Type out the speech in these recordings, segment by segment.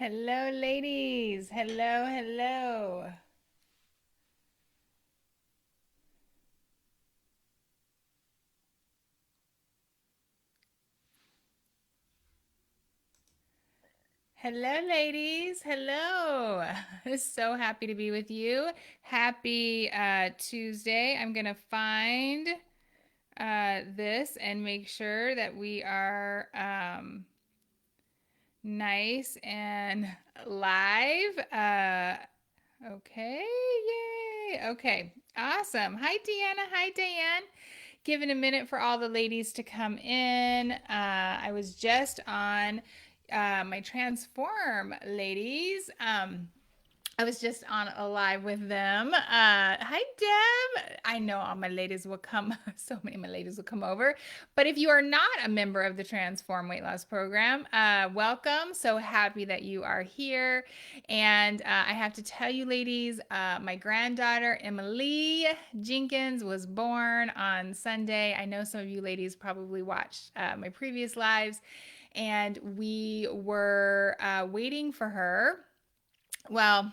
Hello, ladies. Hello, hello. Hello, ladies. Hello. So happy to be with you. Happy Tuesday. I'm going to find this and make sure that we are nice and live. Okay. Yay. Okay. Awesome. Hi, Deanna. Hi, Diane. Giving a minute for all the ladies to come in. I was just on my Transform ladies. I was just on a live with them. Hi, Deb. I know all my ladies will come. So many of my ladies will come over. But if you are not a member of the Transform Weight Loss Program, welcome. So happy that you are here. And I have to tell you, ladies, my granddaughter Emily Jenkins was born on Sunday. I know some of you ladies probably watched my previous lives, and we were waiting for her. Well,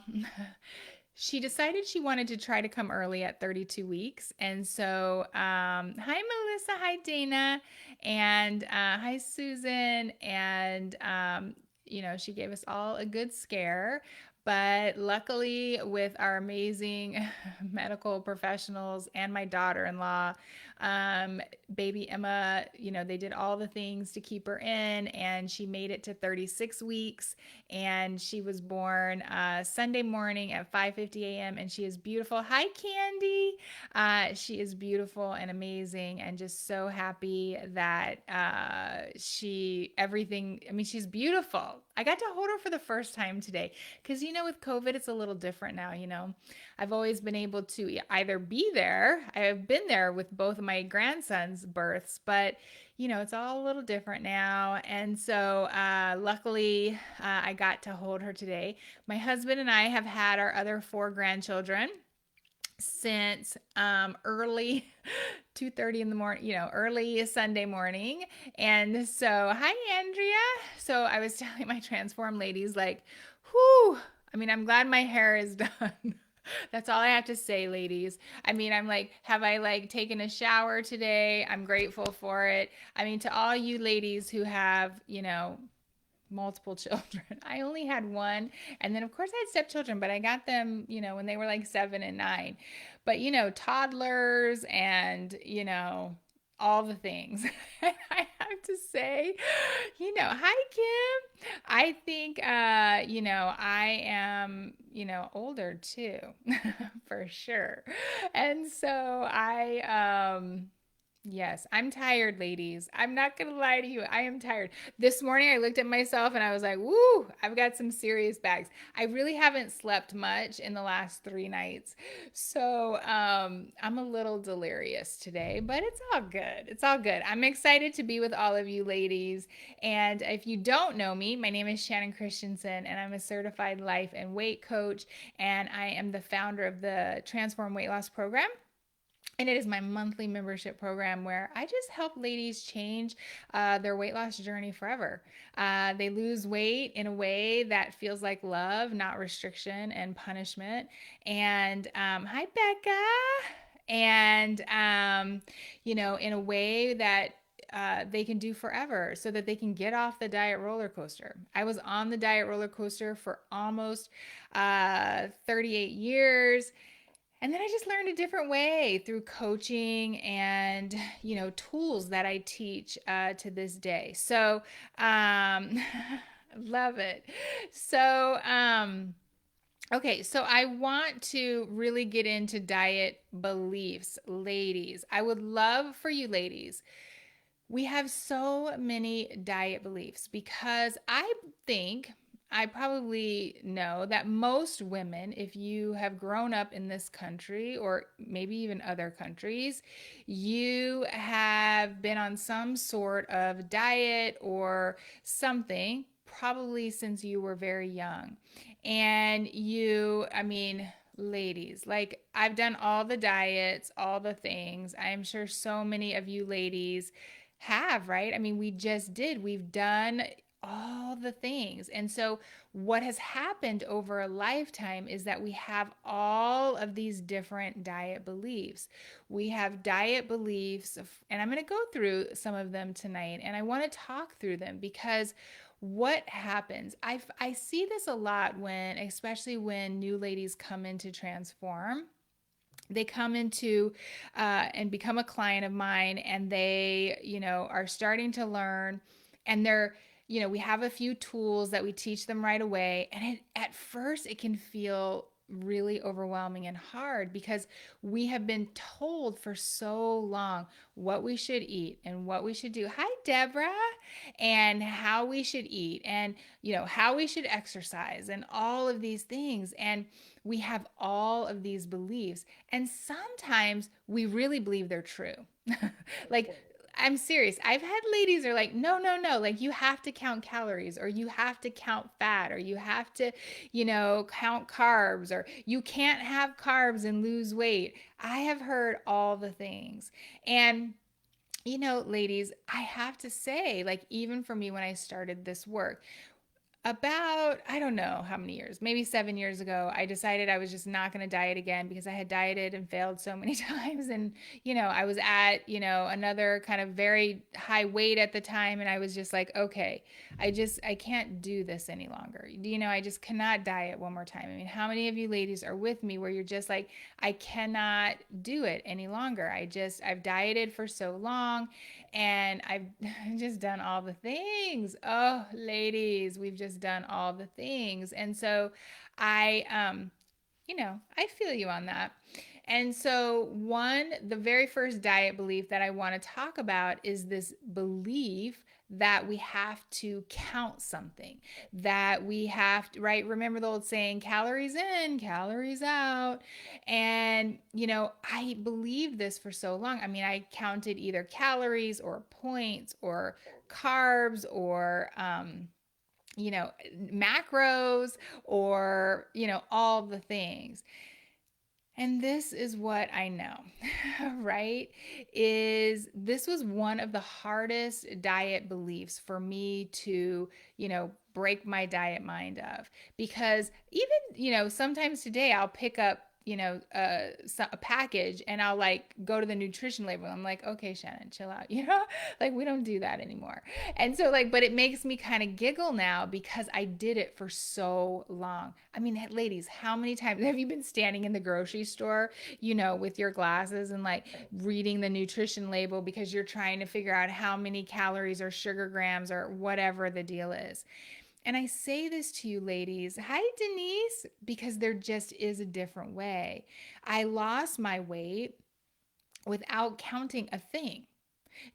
she decided she wanted to try to come early at 32 weeks. And so, hi, Melissa. Hi, Dana. And hi, Susan. And, she gave us all a good scare. But luckily, with our amazing medical professionals and my daughter in law, baby Emma, they did all the things to keep her in, and she made it to 36 weeks. And she was born Sunday morning at 5:50 a.m. and she is beautiful. Hi, Candy. She is beautiful and amazing, and just so happy that everything. I mean, she's beautiful. I got to hold her for the first time today because with COVID, it's a little different now. I've always been able to either be there. I have been there with both of my grandsons' births, but it's all a little different now. And so, luckily, I got to hold her today. My husband and I have had our other four grandchildren since early 2:30 in the morning, early Sunday morning. And so, hi, Andrea. So I was telling my Transform ladies, like, whew, I mean, I'm glad my hair is done. That's all I have to say, ladies. I mean, I'm like, have I like taken a shower today? I'm grateful for it. I mean, to all you ladies who have, multiple children. I only had one. And then, of course, I had stepchildren, but I got them, when they were like 7 and 9. But, toddlers and, all the things. I have to say, hi, Kim. I think, I am, older too, for sure. And so yes, I'm tired, ladies. I'm not going to lie to you. I am tired. This morning I looked at myself and I was like, woo, I've got some serious bags. I really haven't slept much in the last 3 nights. So I'm a little delirious today, but it's all good. It's all good. I'm excited to be with all of you ladies. And if you don't know me, my name is Shannon Christensen, and I'm a certified life and weight coach. And I am the founder of the Transform Weight Loss Program. And it is my monthly membership program where I just help ladies change their weight loss journey forever. They lose weight in a way that feels like love, not restriction and punishment. And hi, Becca. And, in a way that they can do forever so that they can get off the diet roller coaster. I was on the diet roller coaster for almost 38 years. And then I just learned a different way through coaching and, tools that I teach to this day. So, love it. So, okay, so I want to really get into diet beliefs, ladies. I would love for you ladies. We have so many diet beliefs because think I probably know that most women, if you have grown up in this country or maybe even other countries, you have been on some sort of diet or something, probably since you were very young. And I mean, ladies, like I've done all the diets, all the things. I am sure so many of you ladies have, right? I mean, we just did. We've done all the things. And so, what has happened over a lifetime is that we have all of these different diet beliefs. We have diet beliefs, and I'm going to go through some of them tonight, and I want to talk through them because what happens, I see this a lot when, especially when new ladies come in to transform. They come into and become a client of mine, and they, are starting to learn, and they're, we have a few tools that we teach them right away. And at first, it can feel really overwhelming and hard because we have been told for so long what we should eat and what we should do. Hi, Deborah. And how we should eat, and, how we should exercise, and all of these things. And we have all of these beliefs, and sometimes we really believe they're true. Like, I'm serious. I've had ladies are like, no, no, no. Like, you have to count calories, or you have to count fat, or you have to, count carbs, or you can't have carbs and lose weight. I have heard all the things. And ladies, I have to say, like, even for me when I started this work, about, I don't know how many years, maybe 7 years ago, I decided I was just not going to diet again because I had dieted and failed so many times. And, I was at, another kind of very high weight at the time. And I was just like, okay, I can't do this any longer. I just cannot diet one more time. I mean, how many of you ladies are with me where you're just like, I cannot do it any longer? I've dieted for so long, and I've just done all the things. Oh, ladies, we've just done all the things. And so I, I feel you on that. And so, the very first diet belief that I want to talk about is this belief that we have to count something, that we have to, right? Remember the old saying, calories in, calories out. And, I believed this for so long. I mean, I counted either calories or points or carbs or, macros, or, all the things. And this is what I know, right? Is this was one of the hardest diet beliefs for me to, break my diet mind of. Because even, sometimes today I'll pick up, a package, and I'll like go to the nutrition label. I'm like, okay, Shannon, chill out, like, we don't do that anymore. And so, like, but it makes me kind of giggle now because I did it for so long. I mean, ladies, how many times have you been standing in the grocery store, with your glasses and like reading the nutrition label because you're trying to figure out how many calories or sugar grams or whatever the deal is? And I say this to you, ladies. Hi, Denise, because there just is a different way. I lost my weight without counting a thing,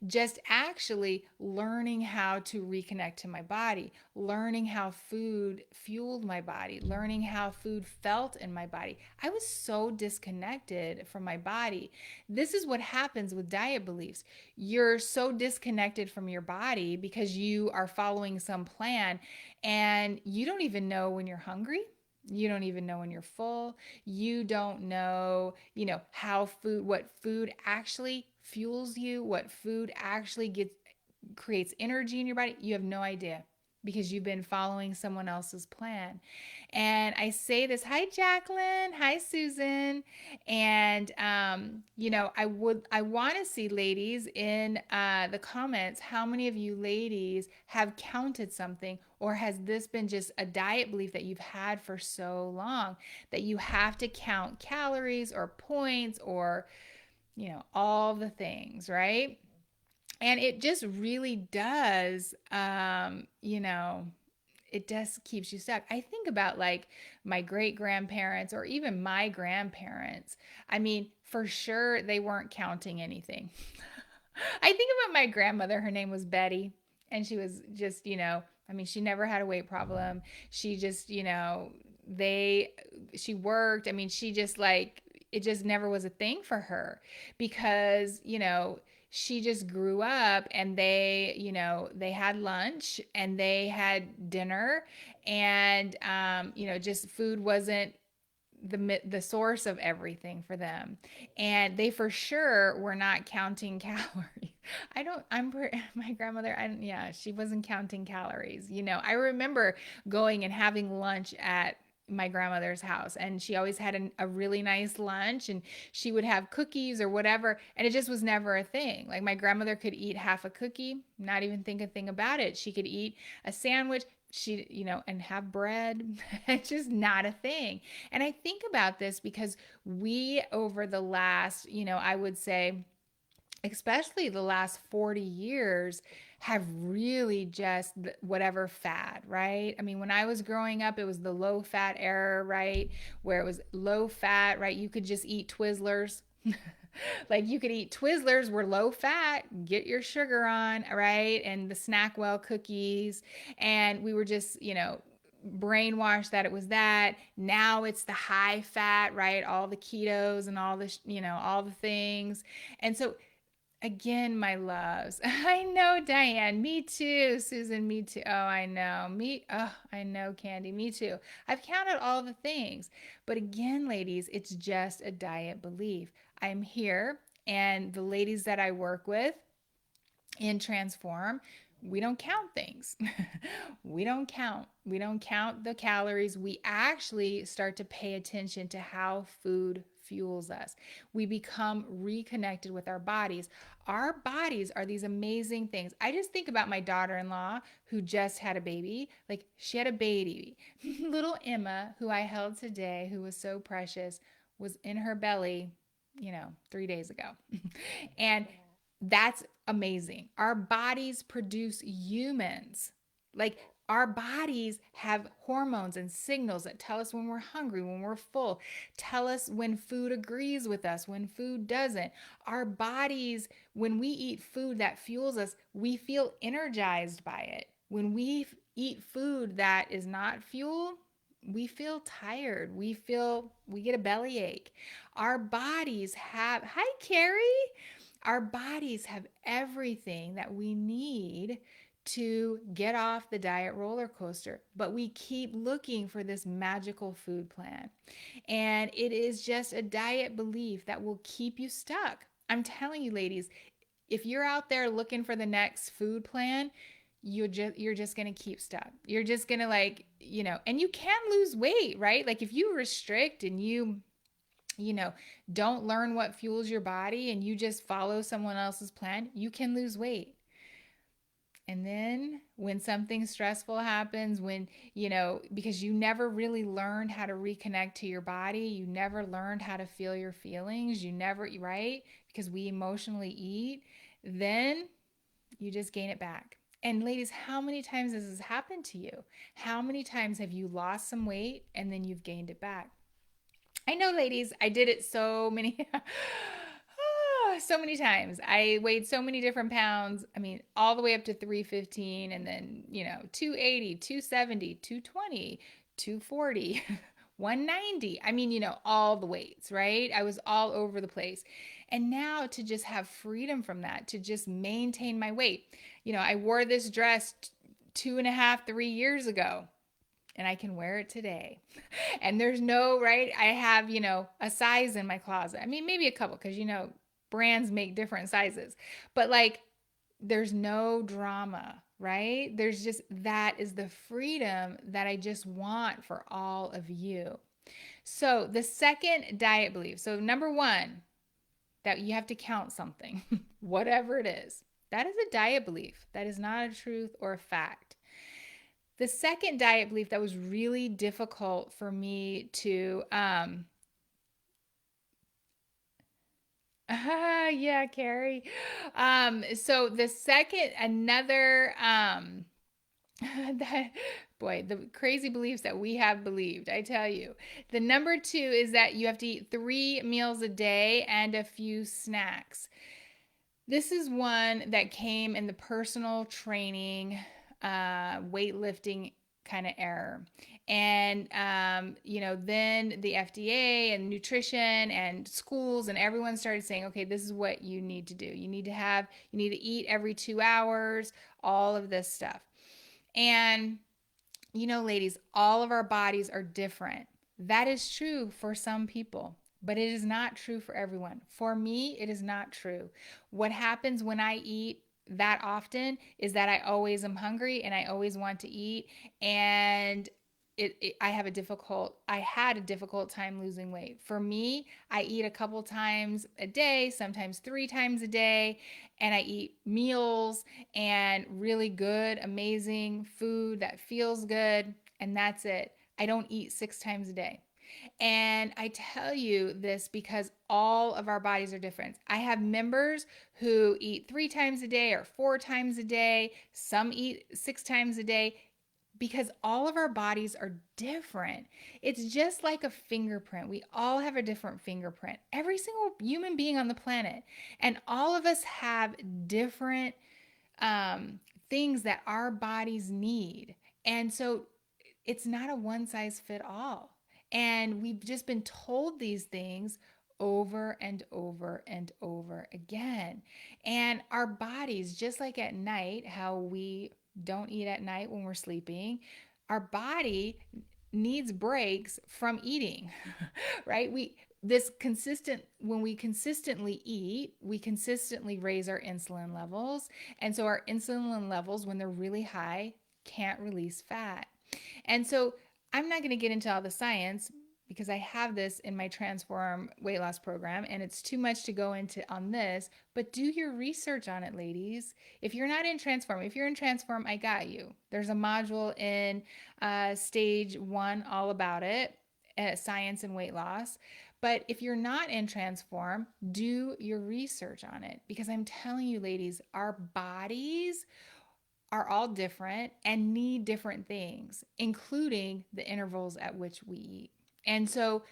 just actually learning how to reconnect to my body, learning how food fueled my body, learning how food felt in my body. I was so disconnected from my body. This is what happens with diet beliefs. You're so disconnected from your body because you are following some plan, and you don't even know when you're hungry. You don't even know when you're full. You don't know, how what food actually fuels you, what food actually creates energy in your body. You have no idea because you've been following someone else's plan. And I say this, hi Jacqueline, hi Susan. And I want to see, ladies, in the comments, how many of you ladies have counted something, or has this been just a diet belief that you've had for so long that you have to count calories or points or, all the things, right? And it just really does, it just keeps you stuck. I think about like my great grandparents or even my grandparents. I mean, for sure, they weren't counting anything. I think about my grandmother. Her name was Betty, and she was just, I mean, she never had a weight problem. She just, she worked. I mean, she just like, it just never was a thing for her because, she just grew up, and they had lunch and they had dinner, and, just food wasn't the source of everything for them, and they for sure were not counting calories. I don't. My grandmother. Yeah, she wasn't counting calories. I remember going and having lunch at my grandmother's house, and she always had a really nice lunch, and she would have cookies or whatever, and it just was never a thing. Like my grandmother could eat half a cookie, not even think a thing about it. She could eat a sandwich, and have bread. It's just not a thing. And I think about this because we, over the last, I would say, especially the last 40 years, have really just whatever fad, right? I mean, when I was growing up, it was the low fat era, right? Where it was low fat, right? You could just eat Twizzlers. Like you could eat Twizzlers, were low fat, get your sugar on, right? And the Snackwell cookies. And we were just, brainwashed that it was that. Now it's the high fat, right? All the ketos and all the, all the things. And so, again, my loves, I know, Diane, me too. Susan, me too. Oh, I know. I know, Candy, me too. I've counted all the things. But again, ladies, it's just a diet belief. I'm here, and the ladies that I work with in Transform, we don't count things. We don't count. We don't count the calories. We actually start to pay attention to how food fuels us. We become reconnected with our bodies. Our bodies are these amazing things. I just think about my daughter-in-law who just had a baby. Like, she had a baby. Little Emma, who I held today, who was so precious, was in her belly, 3 days ago. And that's amazing. Our bodies produce humans. Like, our bodies have hormones and signals that tell us when we're hungry, when we're full, tell us when food agrees with us, when food doesn't. Our bodies, when we eat food that fuels us, we feel energized by it. When we eat food that is not fuel, we feel tired. We get a bellyache. Our bodies have, hi, Carrie. Our bodies have everything that we need to get off the diet roller coaster, but we keep looking for this magical food plan. And it is just a diet belief that will keep you stuck. I'm telling you, ladies, if you're out there looking for the next food plan, you're just going to keep stuck. You're just going to, and you can lose weight, right? Like, if you restrict and you don't learn what fuels your body and you just follow someone else's plan, you can lose weight. And then when something stressful happens, because you never really learned how to reconnect to your body, you never learned how to feel your feelings, right? Because we emotionally eat, then you just gain it back. And ladies, how many times has this happened to you? How many times have you lost some weight and then you've gained it back? I know, ladies, I did it so many so many times. I weighed so many different pounds. I mean, all the way up to 315, and then, 280, 270, 220, 240, 190. I mean, all the weights, right? I was all over the place. And now to just have freedom from that, to just maintain my weight. I wore this dress 2.5, 3 years ago, and I can wear it today. And there's no, right? I have, a size in my closet. I mean, maybe a couple, because, brands make different sizes. But like, there's no drama, right? That is the freedom that I just want for all of you. So the second diet belief. So number one, that you have to count something, whatever it is. That is a diet belief. That is not a truth or a fact. The second diet belief that was really difficult for me to, yeah, Carrie. So the second, another, that, boy, the crazy beliefs that we have believed, I tell you. The number two is that you have to eat 3 meals a day and a few snacks. This is one that came in the personal training, weightlifting kind of era. And, then the FDA and nutrition and schools and everyone started saying, okay, this is what you need to do. You need to eat every 2 hours, all of this stuff. And, ladies, all of our bodies are different. That is true for some people, but it is not true for everyone. For me, it is not true. What happens when I eat that often is that I always am hungry and I always want to eat, and I had a difficult time losing weight. For me, I eat a couple times a day, sometimes 3 times a day, and I eat meals and really good, amazing food that feels good, and that's it. I don't eat 6 times a day. And I tell you this because all of our bodies are different. I have members who eat 3 times a day or 4 times a day. Some eat 6 times a day because all of our bodies are different. It's just like a fingerprint. We all have a different fingerprint. Every single human being on the planet. And all of us have different things that our bodies need. And so it's not a one size fit all. And we've just been told these things over and over and over again. And our bodies, just like at night, how we don't eat at night when we're sleeping, our body needs breaks from eating, right? This consistent when we consistently eat, we consistently raise our insulin levels. And so our insulin levels, when they're really high, can't release fat. And so I'm not going to get into all the science because I have this in my Transform weight loss program and it's too much to go into on this, but do your research on it, ladies. If you're not in Transform, if you're in Transform, I got you. There's a module in stage 1 all about it, science and weight loss. But if you're not in Transform, do your research on it because I'm telling you, ladies, our bodies are all different and need different things, including the intervals at which we eat. And so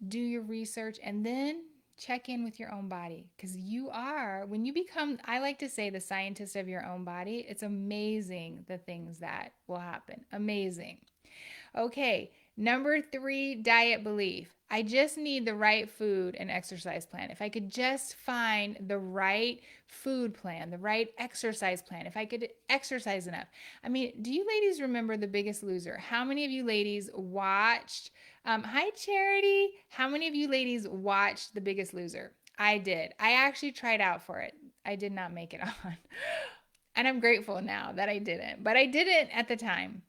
do your research and then check in with your own body because you are, when you become, I like to say, the scientist of your own body, it's amazing the things that will happen. Amazing. Okay, number 3, diet belief. I just need the right food and exercise plan. If I could just find the right food plan, the right exercise plan, if I could exercise enough. I mean, do you ladies remember The Biggest Loser? How many of you ladies watched? Hi, Charity. How many of you ladies watched The Biggest Loser? I did. I actually tried out for it. I did not make it on. And I'm grateful now that I didn't, but I didn't at the time.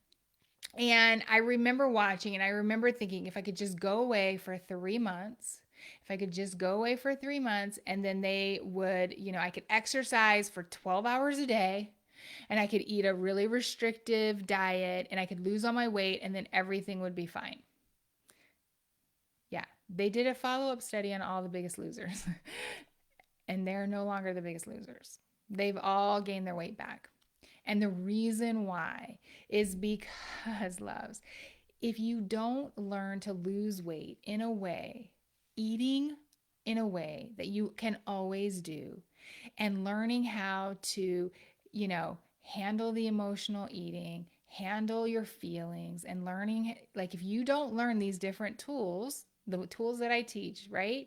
And I remember watching and I remember thinking if I could just go away for 3 months, if I could just go away for 3 months and then they would, I could exercise for 12 hours a day and I could eat a really restrictive diet and I could lose all my weight and then everything would be fine. Yeah, they did a follow up study on all the biggest losers and they're no longer the biggest losers. They've all gained their weight back. And the reason why is because, loves, if you don't learn to lose weight in a way, eating in a way that you can always do, and learning how to, handle the emotional eating, handle your feelings, and learning, like, if you don't learn these different tools, the tools that I teach, right?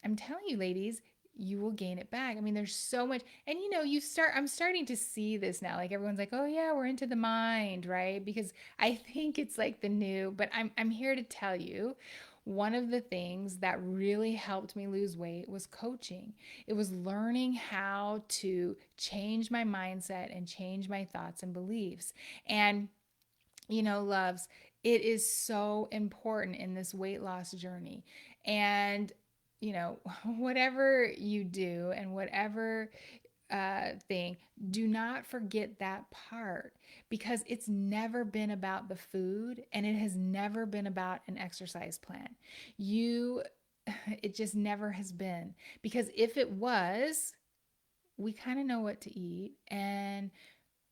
I'm telling you, ladies, you will gain it back. I mean, there's so much. And I'm starting to see this now. Like everyone's like, "Oh yeah, we're into the mind," right? Because I think it's like the new, but I'm here to tell you one of the things that really helped me lose weight was coaching. It was learning how to change my mindset and change my thoughts and beliefs. And loves, it is so important in this weight loss journey. And, whatever you do and whatever thing, do not forget that part because it's never been about the food and it has never been about an exercise plan. It just never has been because if it was, we kind of know what to eat and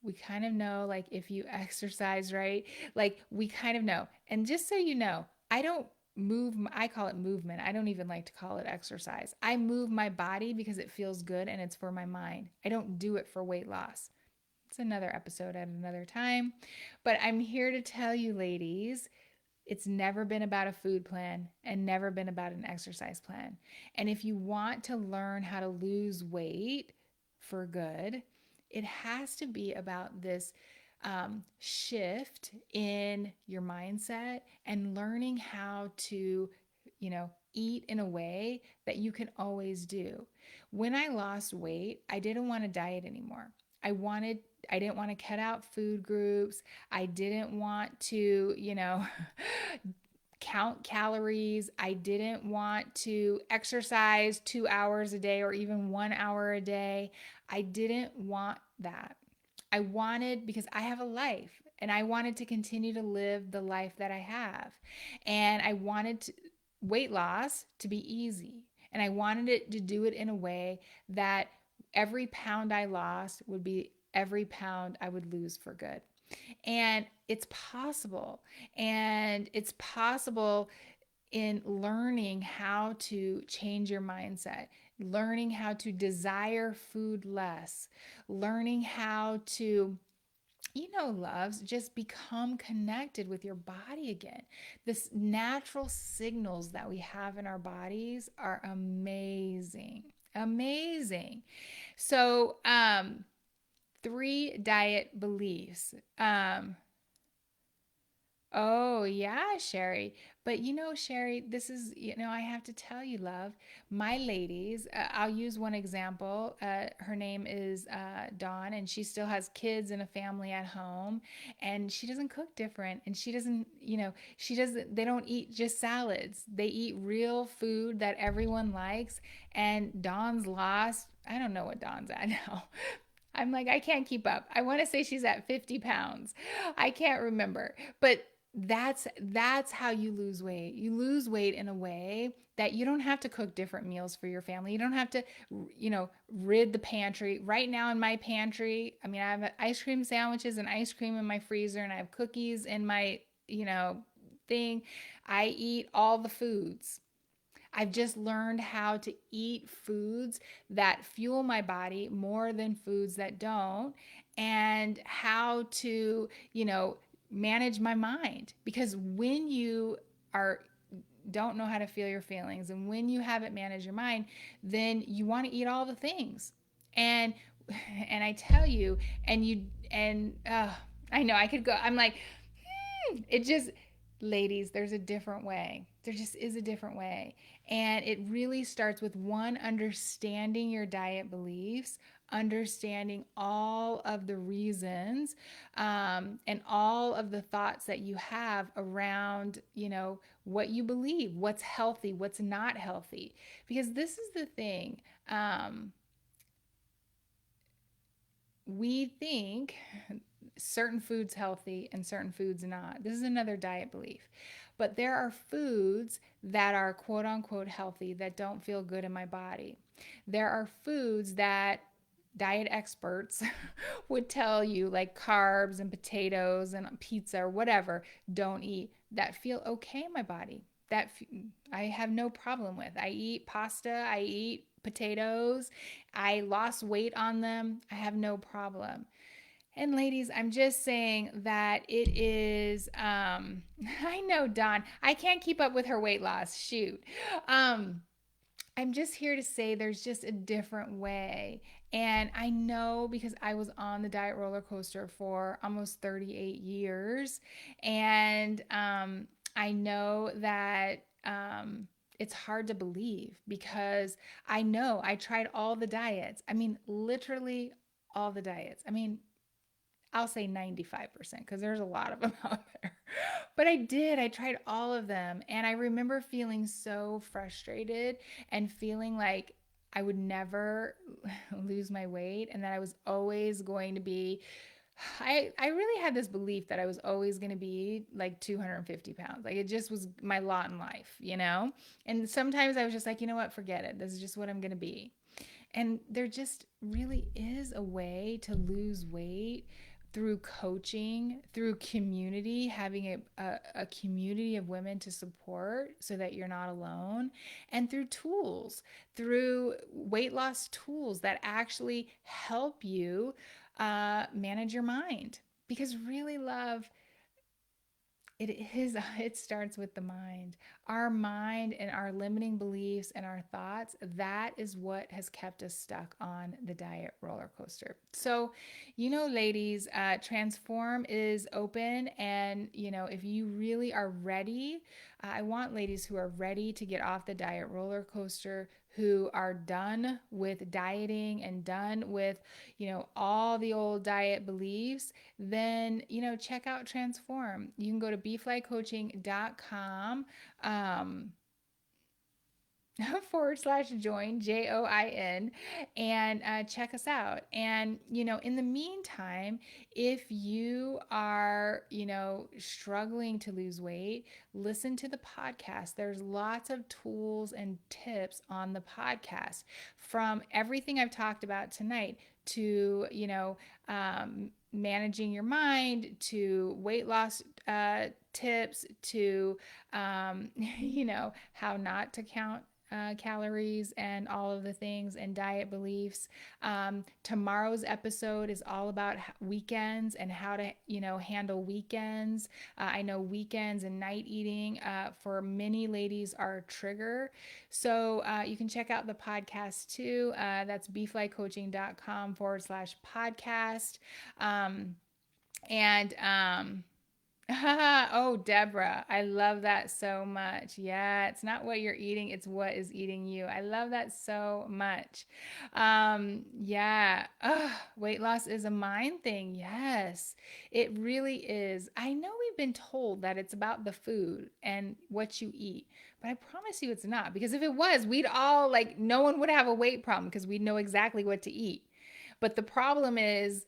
we kind of know like if you exercise right, like we kind of know. And just so you know, I don't move, I call it movement. I don't even like to call it exercise. I move my body because it feels good and it's for my mind. I don't do it for weight loss. It's another episode at another time. But I'm here to tell you, ladies, it's never been about a food plan and never been about an exercise plan. And if you want to learn how to lose weight for good, it has to be about this shift in your mindset and learning how to, eat in a way that you can always do. When I lost weight, I didn't want to diet anymore. I wanted I didn't want to cut out food groups. I didn't want to, count calories. I didn't want to exercise 2 hours a day or even 1 hour a day. I didn't want that. I wanted, because I have a life and I wanted to continue to live the life that I have. And I wanted weight loss to be easy. And I wanted it to do it in a way that every pound I lost would be every pound I would lose for good. And it's possible. And it's possible in learning how to change your mindset, learning how to desire food less, learning how to, loves, just become connected with your body again. This natural signals that we have in our bodies are amazing. Amazing. So, three diet beliefs. Oh, yeah, Sherry. But Sherry, this is, I have to tell you, love, my ladies, I'll use one example. Her name is Dawn, and she still has kids and a family at home, and she doesn't cook different. And she doesn't, they don't eat just salads. They eat real food that everyone likes. And Dawn's lost, I don't know what Dawn's at now. I'm like, I can't keep up. I want to say she's at 50 pounds. I can't remember. But that's how you lose weight. You lose weight in a way that you don't have to cook different meals for your family. You don't have to, rid the pantry. Right now in my pantry, I mean, I have ice cream sandwiches and ice cream in my freezer, and I have cookies in my, thing. I eat all the foods. I've just learned how to eat foods that fuel my body more than foods that don't, and how to, manage my mind. Because when you are don't know how to feel your feelings, and when you haven't managed your mind, then you want to eat all the things. And and I tell you, and you and I know I could go. I'm like, it just, ladies, there's a different way. There just is a different way. And it really starts with one, understanding your diet beliefs, understanding all of the reasons, and all of the thoughts that you have around, what you believe, what's healthy, what's not healthy. Because this is the thing. We think certain foods healthy and certain foods not. This is another diet belief. But there are foods that are quote unquote healthy that don't feel good in my body. There are foods that diet experts would tell you, like carbs and potatoes and pizza or whatever, don't eat, that feel okay in my body. I have no problem with. I eat pasta, I eat potatoes, I lost weight on them. I have no problem. And ladies, I'm just saying that it is, I know, Dawn, I can't keep up with her weight loss. Shoot. Um, I'm just here to say there's just a different way. And I know, because I was on the diet roller coaster for almost 38 years. And I know that it's hard to believe, because I know I tried all the diets. I mean, literally all the diets. I mean, I'll say 95%, because there's a lot of them out there. But I did. I tried all of them. And I remember feeling so frustrated and feeling like I would never lose my weight, and that I was always going to be. I really had this belief that I was always going to be like 250 pounds. Like, it just was my lot in life, you know? And sometimes I was just like, you know what? Forget it. This is just what I'm going to be. And there just really is a way to lose weight through coaching, through community, having a community of women to support so that you're not alone, and through tools, through weight loss tools that actually help you manage your mind. Because really, love, It is, it starts with the mind. Our mind and our limiting beliefs and our thoughts, that is what has kept us stuck on the diet roller coaster. So, ladies, Transform is open. And, if you really are ready, I want ladies who are ready to get off the diet roller coaster, who are done with dieting and done with, all the old diet beliefs, then, check out Transform. You can go to beeflycoaching.com. /join JOIN and check us out. And in the meantime, if you are struggling to lose weight, listen to the podcast. There's lots of tools and tips on the podcast, from everything I've talked about tonight to managing your mind, to weight loss tips, to how not to count calories and all of the things, and diet beliefs. Tomorrow's episode is all about weekends and how to, handle weekends. I know weekends and night eating for many ladies are a trigger. So you can check out the podcast too. That's beeflycoaching.com /podcast. And oh, Deborah, I love that so much. Yeah, it's not what you're eating, it's what is eating you. I love that so much. Yeah, weight loss is a mind thing. Yes, it really is. I know we've been told that it's about the food and what you eat, but I promise you it's not. Because if it was, we'd all, like, no one would have a weight problem because we'd know exactly what to eat. But the problem is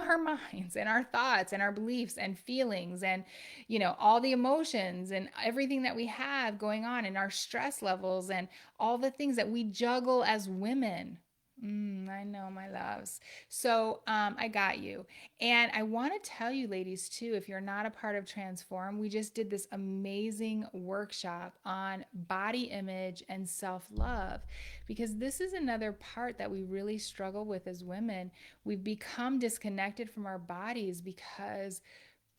our minds and our thoughts and our beliefs and feelings and all the emotions and everything that we have going on, and our stress levels and all the things that we juggle as women. I know, my loves. So I got you. And I want to tell you, ladies, too, if you're not a part of Transform, we just did this amazing workshop on body image and self-love, because this is another part that we really struggle with as women. We've become disconnected from our bodies because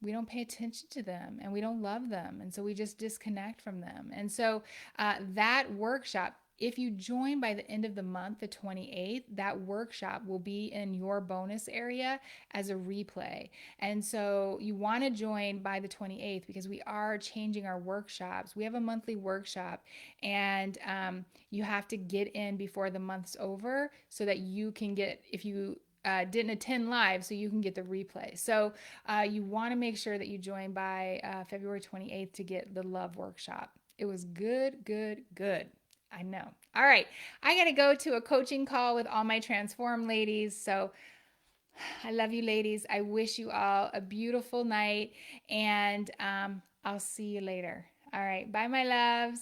we don't pay attention to them and we don't love them. And so we just disconnect from them. And so that workshop, if you join by the end of the month, the 28th, that workshop will be in your bonus area as a replay. And so you want to join by the 28th, because we are changing our workshops. We have a monthly workshop, and you have to get in before the month's over so that you can get, if you didn't attend live, so you can get the replay. So you want to make sure that you join by February 28th to get the love workshop. It was good, good, good. I know. All right. I got to go to a coaching call with all my Transform ladies. So I love you, ladies. I wish you all a beautiful night, and I'll see you later. All right. Bye, my loves.